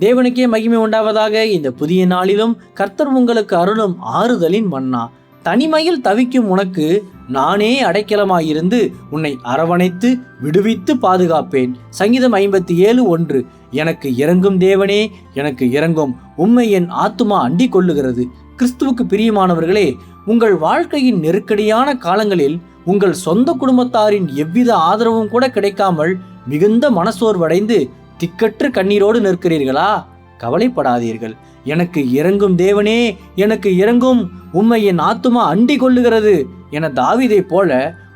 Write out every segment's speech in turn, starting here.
தேவனுக்கே மகிமை உண்டாவதாக. இந்த புதிய நாளிலும் கர்த்தர் உங்களுக்கு அருளும் ஆறுதலின் மன்னா. தனிமையில் தவிக்கும் உனக்கு நானே அடைக்கலமாயிருந்து உன்னை அரவணைத்து விடுவித்து பாதுகாப்பேன். சங்கீதம் 57:1. எனக்கு இறங்கும் தேவனே, எனக்கு இறங்கும், உம்மை என் ஆத்துமா அண்டிக் கொள்ளுகிறது. கிறிஸ்துவுக்கு பிரியமானவர்களே, உங்கள் வாழ்க்கையின் நெருக்கடியான காலங்களில் உங்கள் சொந்த குடும்பத்தாரின் எவ்வித ஆதரவும் கூட கிடைக்காமல் மிகுந்த மனசோர்வடைந்து திக்கற்று கண்ணீரோடு நிற்கிறீர்களா? கவலைப்படாதீர்கள். எனக்கு இறங்கும் தேவனே, எனக்கு இறங்கும், உம்மை என் ஆத்துமா அண்டிக் கொள்ளுகிறது என தாவீதை போல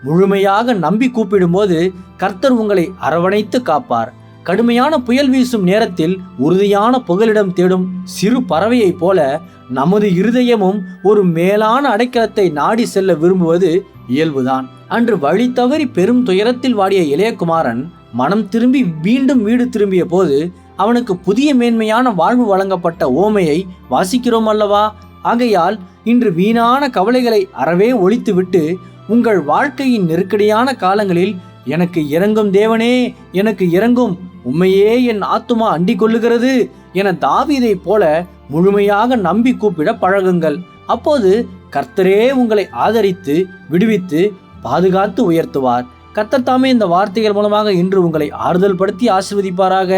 முழுமையாக நம்பி கூப்பிடும்போது கர்த்தர் உங்களை அரவணைத்து காப்பார். கடுமையான புயல் வீசும் நேரத்தில் உறுதியான புகலிடம் தேடும் சிறு பறவையைப் போல நமது இருதயமும் ஒரு மேலான அடைக்கலத்தை நாடி செல்ல விரும்புவது இயல்புதான். அன்று வழி தவறி பெரும் துயரத்தில் வாடிய இளையகுமாரன் மனம் திரும்பி மீண்டும் வீடு திரும்பிய போது அவனுக்கு புதிய மேன்மையான வாழ்வு வழங்கப்பட்ட ஓமையை வாசிக்கிறோம் அல்லவா? ஆகையால் இன்று வீணான கவலைகளை அறவே ஒழித்துவிட்டு உங்கள் வாழ்க்கையின் நெருக்கடியான காலங்களில் எனக்கு இறங்கும் தேவனே, எனக்கு இறங்கும், உம்மையே என் ஆத்துமா அண்டிக் கொள்ளுகிறது என தாவீதை போல முழுமையாக நம்பி கூப்பிட பழகுங்கள். அப்போது கர்த்தரே உங்களை ஆதரித்து விடுவித்து பாதுகாத்து உயர்த்துவார். கர்த்தர் தாமே இந்த வார்த்தைகள் மூலமாக இன்று உங்களை ஆறுதல் படுத்தி ஆசீர்வதிப்பாராக.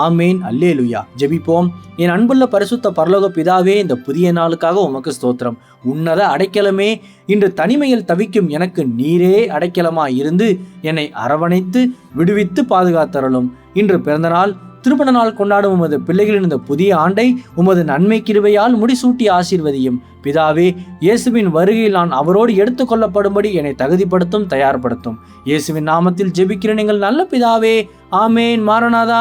ஆமேன். அல்லேலுயா. ஜெபிப்போம். என் அன்புள்ள பரிசுத்த பரலோக பிதாவே, இந்த புதிய நாளுக்காக உமக்கு ஸ்தோத்திரம். உன்னத அடைக்கலமே, இன்று தனிமையில் தவிக்கும் எனக்கு நீரே அடைக்கலமாய் இருந்து என்னை அரவணைத்து விடுவித்து பாதுகாத்தருளும். இன்று பிறந்தநாள் திருமண நாள் கொண்டாடும் உமது பிள்ளைகளின் இந்த புதிய ஆண்டை உமது நன்மை கிருபையால் முடிசூட்டி ஆசீர்வதியும். பிதாவே, இயேசுவின் வருகையில் நான் அவரோடு எடுத்துக்கொள்ளப்படும்படி என்னை தகுதிப்படுத்தும், தயார்படுத்தும். இயேசுவின் நாமத்தில் ஜெபிக்கிறேன் எங்கள் நல்ல பிதாவே. ஆமேன். மாரநாதா.